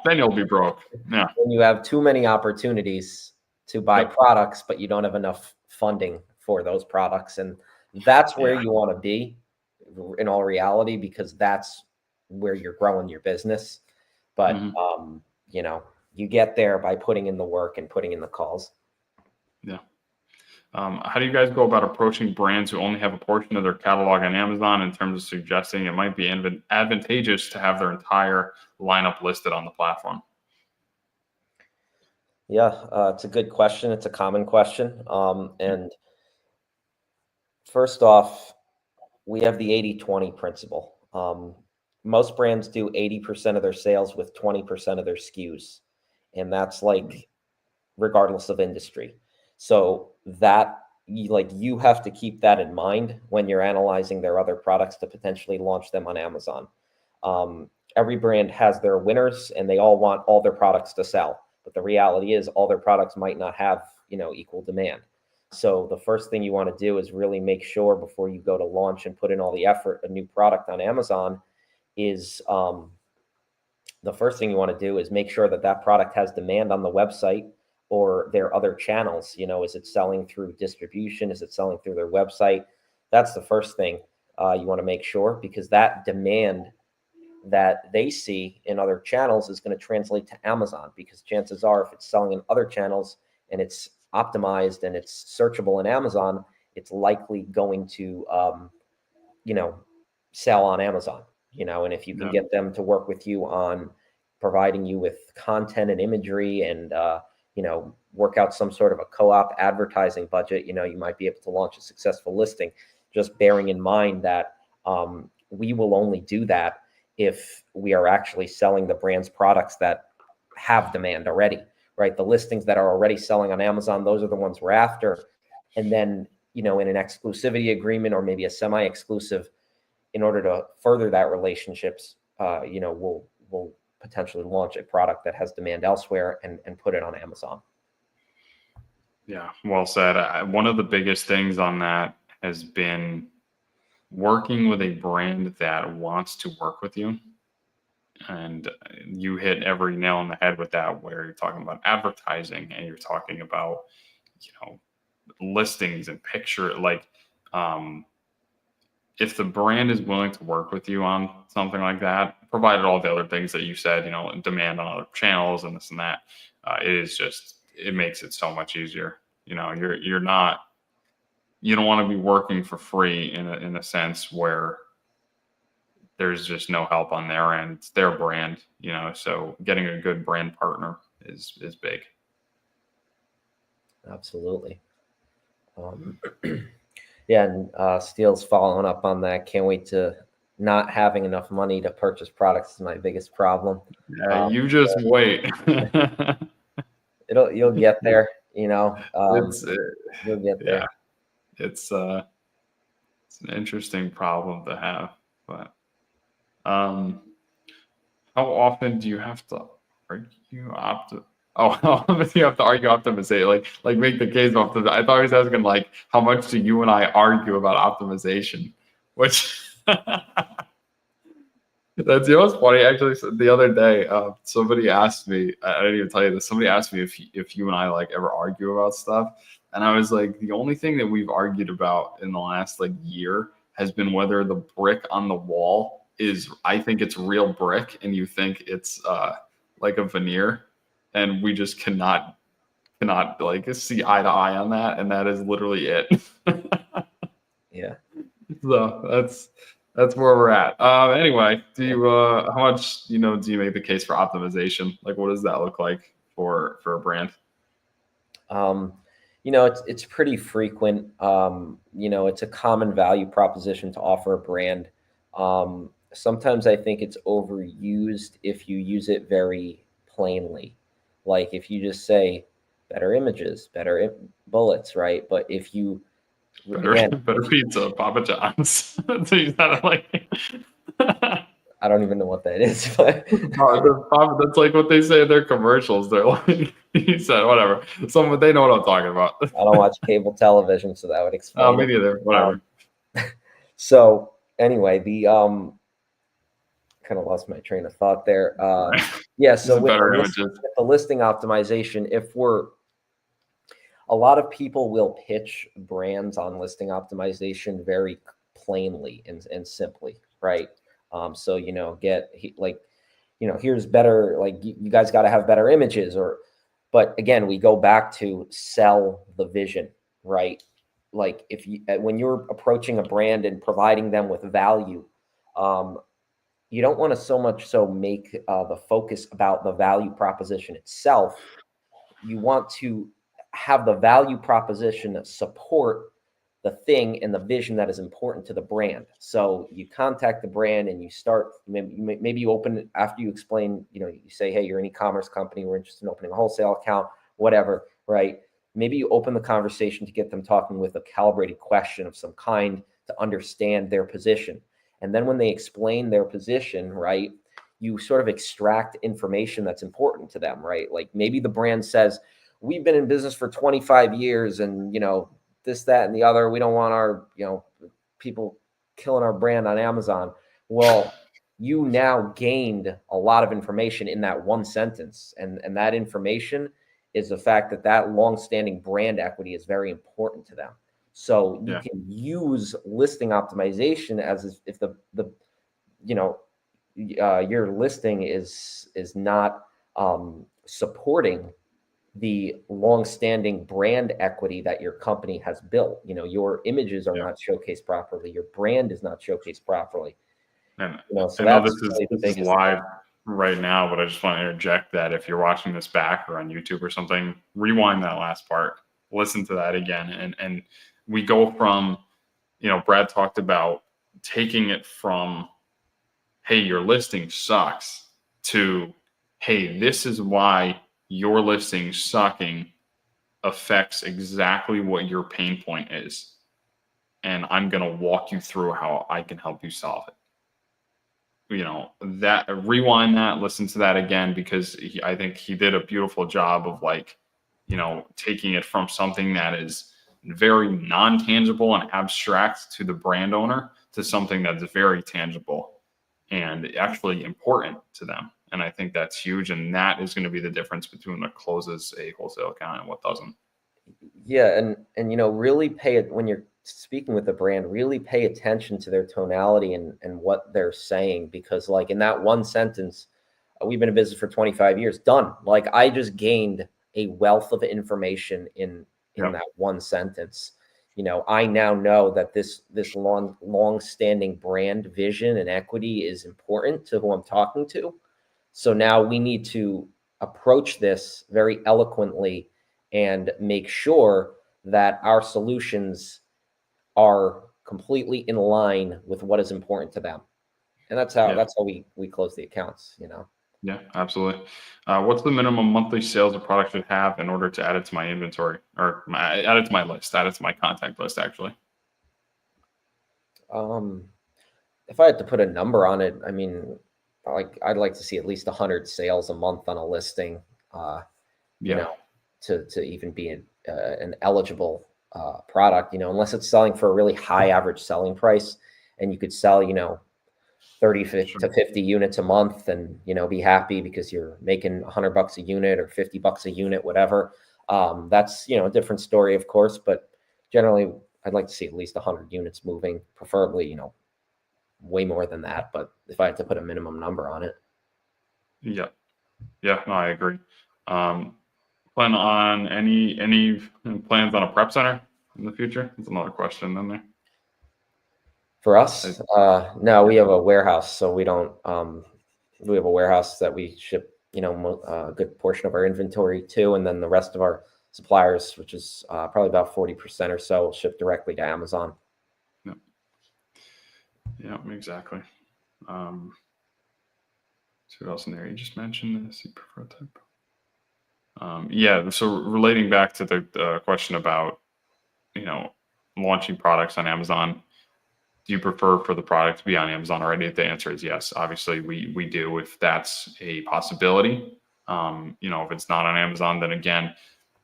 then you'll be broke. Yeah. When you have too many opportunities to buy products, but you don't have enough funding for those products. And that's where you want to be in all reality, because that's where you're growing your business. But, you get there by putting in the work and putting in the calls. Yeah. How do you guys go about approaching brands who only have a portion of their catalog on Amazon in terms of suggesting it might be advantageous to have their entire lineup listed on the platform? Yeah, it's a good question. It's a common question. And first off, we have the 80-20 principle. Most brands do 80% of their sales with 20% of their SKUs. And that's like regardless of industry. So that you have to keep that in mind when you're analyzing their other products to potentially launch them on Amazon. Every brand has their winners and they all want all their products to sell. But the reality is all their products might not have, equal demand. So the first thing you want to do is really make sure before you go to launch and put in all the effort, a new product on Amazon is the first thing you want to do is make sure that that product has demand on the website or their other channels. Is it selling through distribution? Is it selling through their website? That's the first thing you want to make sure, because that demand that they see in other channels is going to translate to Amazon, because chances are if it's selling in other channels and it's optimized and it's searchable in Amazon, it's likely going to, sell on Amazon, and if you can get them to work with you on providing you with content and imagery and, work out some sort of a co-op advertising budget, you might be able to launch a successful listing, just bearing in mind that we will only do that if we are actually selling the brand's products that have demand already, right? The listings that are already selling on Amazon, those are the ones we're after. And then, in an exclusivity agreement or maybe a semi-exclusive, in order to further that relationships, we'll potentially launch a product that has demand elsewhere and put it on Amazon. Yeah, well said. One of the biggest things on that has been working with a brand that wants to work with you. And you hit every nail on the head with that, where you're talking about advertising and you're talking about, listings and picture. If the brand is willing to work with you on something like that, provided all the other things that you said, demand on other channels and this and that, it makes it so much easier. You don't want to be working for free in a sense where there's just no help on their end. It's their brand, so getting a good brand partner is big. Absolutely. Yeah, and Steele's following up on that. Can't wait to not having enough money to purchase products is my biggest problem. Yeah, you just wait. You'll get there, you'll get there. Yeah, it's an interesting problem to have, but how often do you have to argue how often do you have to argue optimization? Like make the case of optimization. I thought he was asking how much do you and I argue about optimization, which that's what's funny. Actually, the other day, somebody asked me. I didn't even tell you this. Somebody asked me if you and I ever argue about stuff, and I was like, the only thing that we've argued about in the last year has been whether the brick on the wall I think it's real brick, and you think it's like a veneer, and we just cannot cannot like see eye to eye on that, and that is literally it. Yeah. So that's where we're at. Anyway, do you how much do you make the case for optimization? Like, what does that look like for a brand? Um, it's pretty frequent. It's a common value proposition to offer a brand. Sometimes I think it's overused if you use it very plainly. Like if you just say better images, bullets, right? But if you, Better again, better pizza, Papa John's. So you gotta like I don't even know what that is, but That's like what they say in their commercials. They're like, he said, whatever. Some they know what I'm talking about. I don't watch cable television, so that would Oh, explain me it. neither. Um, Whatever. so anyway, the kind of lost my train of thought there. Right. Yeah, These so are better images. with the listing optimization, if we're a lot of people will pitch brands on listing optimization very plainly and simply, right? So here's better, like you guys got to have better images, or but again, we go back to sell the vision, right? Like if you when you're approaching a brand and providing them with value, um, you don't want to so much so make the focus about the value proposition itself. You want to have the value proposition support the thing and the vision that is important to the brand. So you contact the brand and you start, maybe you open after you explain, you say, hey, you're an e-commerce company, we're interested in opening a wholesale account, whatever, right? Maybe you open the conversation to get them talking with a calibrated question of some kind to understand their position. And then when they explain their position, right, you sort of extract information that's important to them, right? Like maybe the brand says, we've been in business for 25 years and, this, that, and the other. We don't want our, people killing our brand on Amazon. Well, you now gained a lot of information in that one sentence. And that information is the fact that long-standing brand equity is very important to them. So you can use listing optimization as if your listing is not supporting the long-standing brand equity that your company has built. Your images are not showcased properly, your brand is not showcased properly. And So I know that's really the this is biggest live right now, but I just want to interject that if you're watching this back or on YouTube or something, rewind that last part, listen to that again, and we go from, Brad talked about taking it from, hey, your listing sucks, to, hey, this is why your listing sucking affects exactly what your pain point is, and I'm going to walk you through how I can help you solve it. That rewind that, listen to that again, because I think he did a beautiful job of taking it from something that is very non-tangible and abstract to the brand owner to something that's very tangible and actually important to them. And I think that's huge. And that is going to be the difference between what closes a wholesale account and what doesn't. Yeah, and really pay it when you're speaking with the brand, really pay attention to their tonality and what they're saying, because like in that one sentence, we've been in business for 25 years, done. Like I just gained a wealth of information in that one sentence. I now know that this long-standing brand vision and equity is important to who I'm talking to. So now we need to approach this very eloquently and make sure that our solutions are completely in line with what is important to them. And that's how we close the accounts. Yeah, absolutely. What's the minimum monthly sales a product should have in order to add it to my inventory, or add it to my list, add it to my contact list, actually? If I had to put a number on it, I mean, I'd like to see at least 100 sales a month on a listing, to even be an eligible product, unless it's selling for a really high average selling price and you could sell, 30 to 50 units a month and, be happy because you're making $100 a unit or $50 a unit, whatever. That's, a different story, of course, but generally I'd like to see at least 100 units moving, preferably, way more than that. But if I had to put a minimum number on it. Yeah. Yeah, no, I agree. Plan on any plans on a prep center in the future? That's another question in there. For us, no, we have a warehouse, so we don't. We have a warehouse that we ship, a good portion of our inventory to, and then the rest of our suppliers, which is probably about 40% or so, ship directly to Amazon. Yeah, exactly. See what else in there? You just mentioned this. You prefer type. Yeah. So relating back to the question about launching products on Amazon, do you prefer for the product to be on Amazon already? The answer is yes. Obviously, we do if that's a possibility. If it's not on Amazon, then again,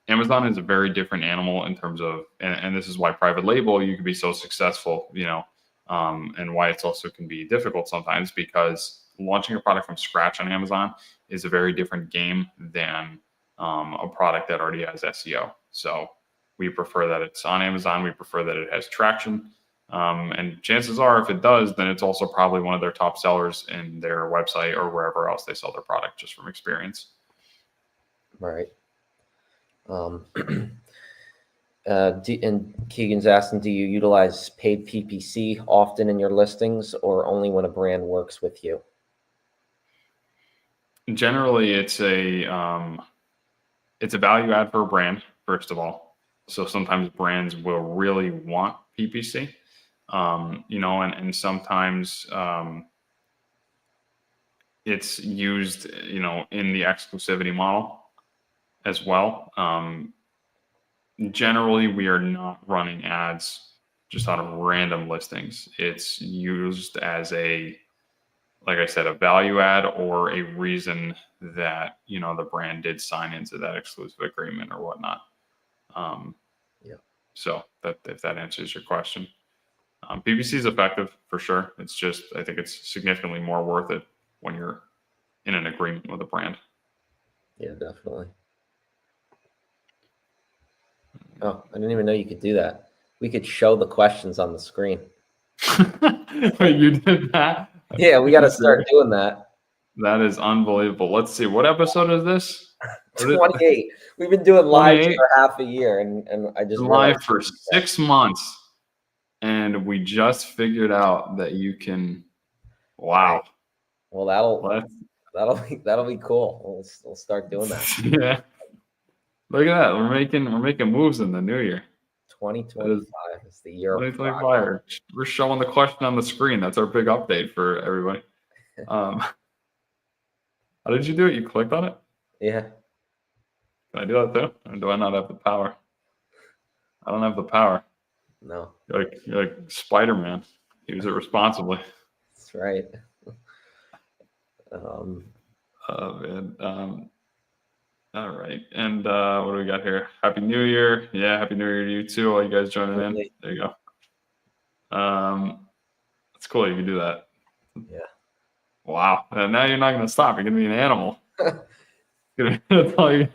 Amazon is a very different animal in terms of, and this is why private label you can be so successful, and why it's also can be difficult sometimes, because launching a product from scratch on Amazon is a very different game than a product that already has SEO. So we prefer that it's on Amazon. We prefer that it has traction. And chances are, if it does, then it's also probably one of their top sellers in their website or wherever else they sell their product, just from experience. Right. And Keegan's asking, do you utilize paid PPC often in your listings, or only when a brand works with you? Generally, it's a value add for a brand, first of all. So sometimes brands will really want PPC, and sometimes it's used, in the exclusivity model as well. Generally, we are not running ads just on random listings. It's used as like I said, a value add or a reason that, the brand did sign into that exclusive agreement or whatnot. Yeah. So if that answers your question, PPC is effective for sure. It's just, I think it's significantly more worth it when you're in an agreement with a brand. Yeah, definitely. Oh, I didn't even know you could do that. We could show the questions on the screen. Wait, you did that? Yeah, we got to start doing that. That is unbelievable. Let's see. What episode is this? 28. We've been doing live 28? for half a year, and I just live for 6 months, and we just figured out that you can. Wow. Right. Well, that'll be cool. We'll start doing that. Yeah. Look at that. We're making moves in the new year. 2025 is the year. 2025. We're showing the question on the screen. That's our big update for everybody. How did you do it? You clicked on it? Yeah. Can I do that too? Or do I not have the power? I don't have the power. No. You're like Spider-Man. Use it responsibly. That's right. Oh man. All right. And what do we got here? Happy New Year. Yeah, Happy New Year to you too. All you guys joining in. There you go. That's cool. You can do that. Yeah. Wow. And now you're not gonna stop. You're gonna be an animal. That's all you,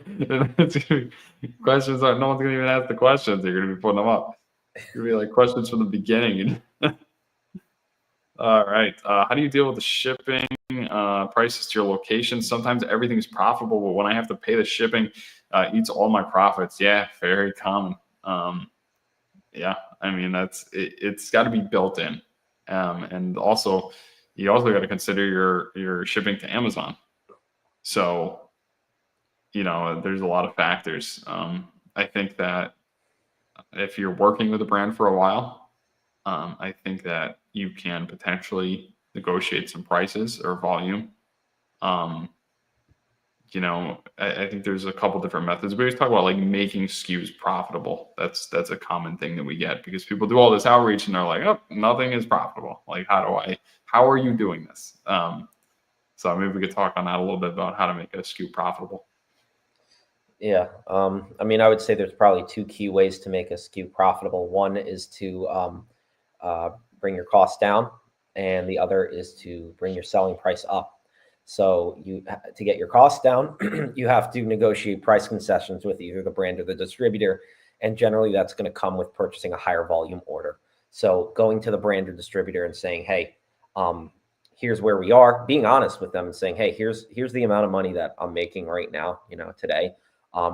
questions are, no one's gonna even ask the questions. You're gonna be putting them up. It's gonna be like questions from the beginning. All right. How do you deal with the shipping prices to your location? Sometimes everything is profitable, but when I have to pay the shipping, eats all my profits. Yeah, very common. Yeah, I mean it's got to be built in, and also you also got to consider your shipping to Amazon. So there's a lot of factors. I think that if you're working with a brand for a while, I think that you can potentially negotiate some prices or volume. I think there's a couple different methods. We always talk about like making SKUs profitable. That's a common thing that we get, because people do all this outreach and they're like, oh, nothing is profitable. Like, how are you doing this? So maybe we could talk on that a little bit about how to make a SKU profitable. Yeah. I mean, I would say there's probably two key ways to make a SKU profitable. One is to bring your costs down, and the other is to bring your selling price up. So to get your costs down, you have to negotiate price concessions with either the brand or the distributor. And generally that's going to come with purchasing a higher volume order. So going to the brand or distributor and saying, hey, here's where we are, being honest with them and saying, hey, here's the amount of money that I'm making right now, today.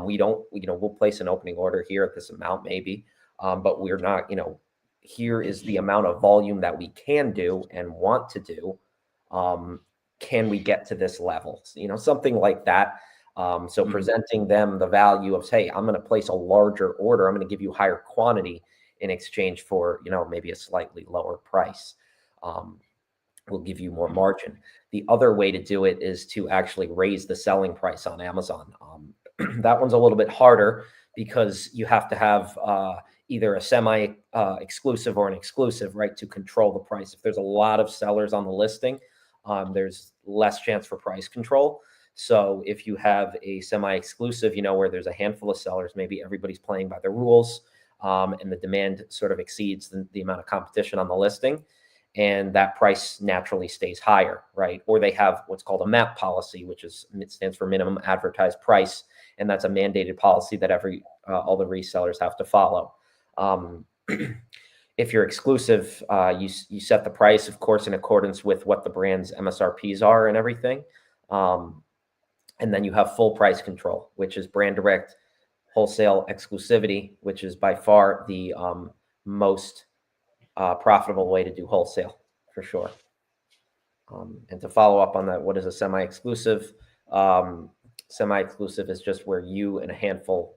We don't, we'll place an opening order here at this amount maybe, but we're not, here is the amount of volume that we can do and want to do. Can we get to this level? Something like that. So presenting them the value of, hey, I'm going to place a larger order. I'm going to give you higher quantity in exchange for, maybe a slightly lower price. We'll give you more margin. The other way to do it is to actually raise the selling price on Amazon. That one's a little bit harder because you have to have either a semi exclusive or an exclusive, right, to control the price. If there's a lot of sellers on the listing, there's less chance for price control. So if you have a semi-exclusive, where there's a handful of sellers, maybe everybody's playing by the rules, and the demand sort of exceeds the amount of competition on the listing, and that price naturally stays higher, right? Or they have what's called a MAP policy, which stands for minimum advertised price, and that's a mandated policy that all the resellers have to follow. If you're exclusive, you set the price, of course, in accordance with what the brand's MSRPs are and everything. And then you have full price control, which is brand direct wholesale exclusivity, which is by far the most profitable way to do wholesale, for sure. And to follow up on that, what is a semi-exclusive? Semi-exclusive is just where you and a handful,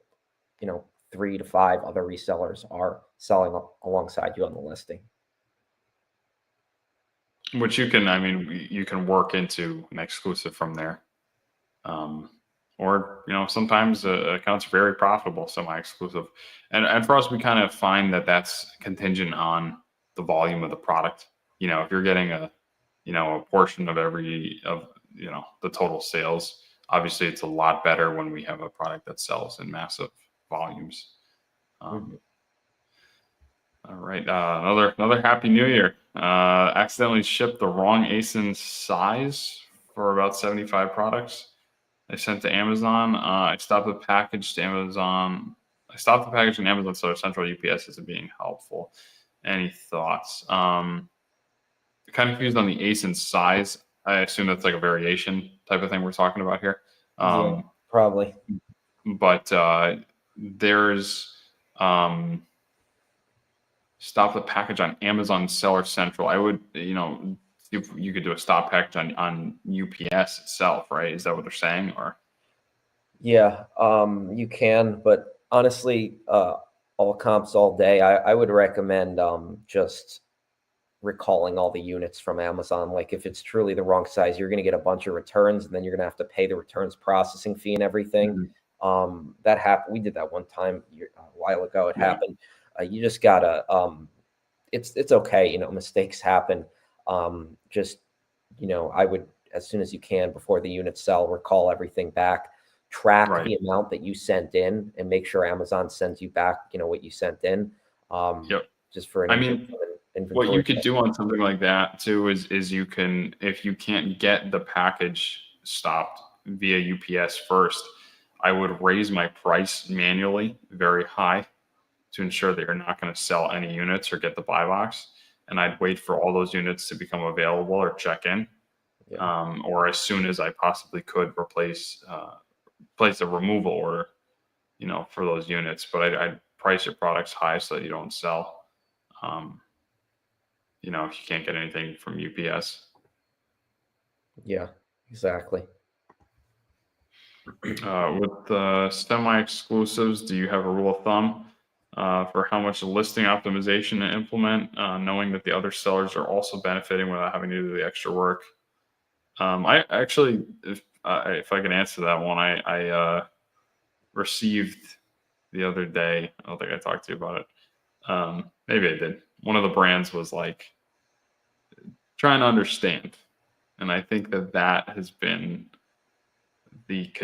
3 to 5 other resellers are selling alongside you on the listing. Which you can work into an exclusive from there. Or, sometimes accounts are very profitable, semi-exclusive. And for us, we kind of find that that's contingent on the volume of the product. If you're getting a portion of the total sales, obviously it's a lot better when we have a product that sells in massive volumes. All right. Another Happy New Year. Accidentally shipped the wrong ASIN size for about 75 products. I sent to Amazon. I stopped the package to Amazon. I stopped the package in Amazon Seller Central. UPS isn't being helpful. Any thoughts? Kind of confused on the ASIN size. I assume that's like a variation type of thing we're talking about here. Yeah, probably. But there's stop the package on Amazon Seller Central. I would, you could do a stop package on UPS itself, right? Is that what they're saying? Or yeah, you can, but honestly, all comps all day. I would recommend just recalling all the units from Amazon. Like if it's truly the wrong size, you're going to get a bunch of returns, and then you're going to have to pay the returns processing fee and everything. That happened. We did that one time a while ago. It happened. You just gotta. It's okay. Mistakes happen. Just I would, as soon as you can before the units sell, recall everything back. Track the amount that you sent in, and make sure Amazon sends you back. What you sent in. Just for what you could do on something like that too is you can, if you can't get the package stopped via UPS first, I would raise my price manually very high to ensure that you're not going to sell any units or get the buy box. And I'd wait for all those units to become available or check in, or as soon as I possibly could place a removal order, for those units. But I'd price your products high so that you don't sell. If you can't get anything from UPS. Yeah, exactly. With semi-exclusives, do you have a rule of thumb for how much listing optimization to implement, knowing that the other sellers are also benefiting without having to do the extra work? I actually, if I can answer that one, I received the other day. I don't think I talked to you about it. Maybe I did. One of the brands was like trying to understand, and I think that has been it's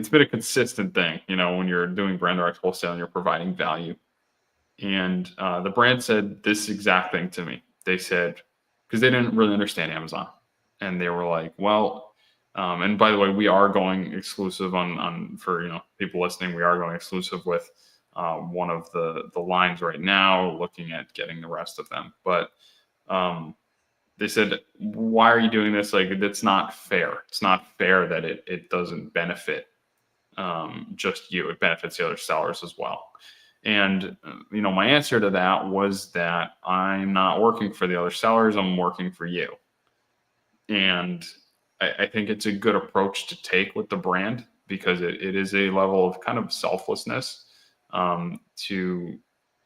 been a consistent thing, when you're doing brand direct wholesale and you're providing value. And the brand said this exact thing to me. They said, because they didn't really understand Amazon, and they were like, well, and by the way, we are going exclusive for people listening. We are going exclusive with one of the lines right now, looking at getting the rest of them. But they said, why are you doing this? Like, that's not fair. It's not fair that it doesn't benefit just you. It benefits the other sellers as well. And, my answer to that was that I'm not working for the other sellers, I'm working for you. And I think it's a good approach to take with the brand because it is a level of kind of selflessness to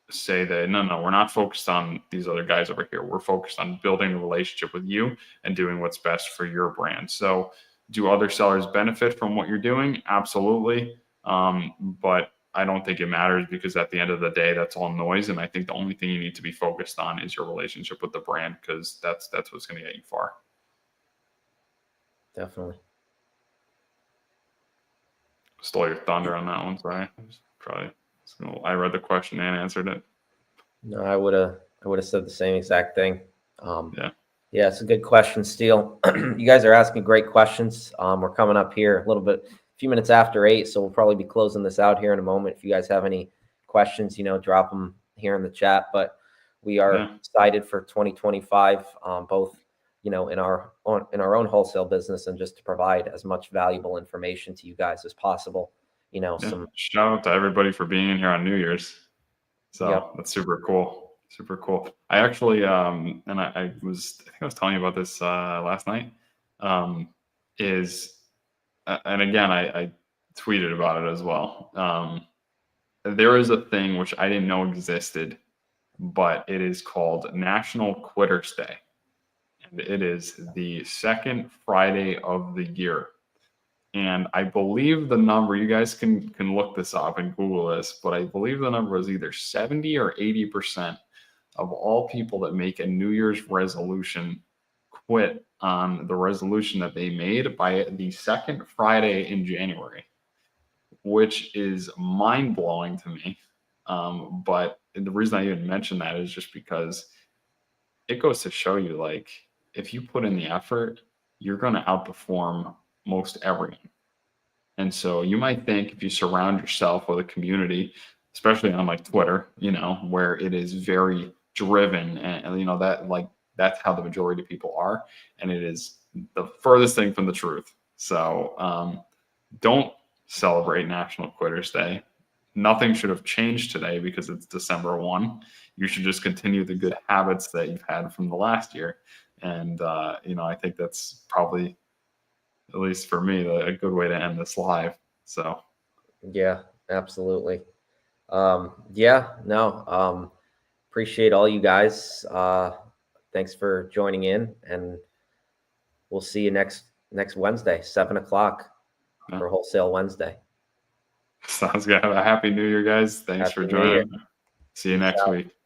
say that no, we're not focused on these other guys over here. We're focused on building a relationship with you and doing what's best for your brand. So, do other sellers benefit from what you're doing? Absolutely. But I don't think it matters because at the end of the day, that's all noise. And I think the only thing you need to be focused on is your relationship with the brand because that's what's going to get you far. Definitely. Stole your thunder on that one. Sorry. I read the question and answered it. No, I would have said the same exact thing. Yeah. Yeah, it's a good question, Steele. You guys are asking great questions. We're coming up here a few minutes after 8, so we'll probably be closing this out here in a moment. If you guys have any questions, drop them here in the chat. But we are excited for 2025, both in our own wholesale business and just to provide as much valuable information to you guys as possible. Some shout out to everybody for being in here on New Year's. So That's super cool. Super cool. I actually, and I think I was telling you about this last night. And again, I tweeted about it as well. There is a thing which I didn't know existed, but it is called National Quitters Day. And it is the second Friday of the year. And I believe the number, you guys can look this up and Google this, but I believe the number is either 70 or 80% of all people that make a New Year's resolution quit on the resolution that they made by the second Friday in January, which is mind blowing to me. But the reason I even mention that is just because it goes to show you, like, if you put in the effort, you're going to outperform most everyone. And so you might think if you surround yourself with a community, especially on like Twitter, where it is very driven and that's how the majority of people are. And it is the furthest thing from the truth. So don't celebrate National Quitters Day. Nothing should have changed today because it's December 1. You should just continue the good habits that you've had from the last year. And, I think that's probably, at least for me, a good way to end this live. So, yeah, absolutely. Appreciate all you guys. Thanks for joining in, and we'll see you next Wednesday, 7:00 for Wholesale Wednesday. Sounds good. Have a happy New Year, guys. Thanks for joining. See you next week.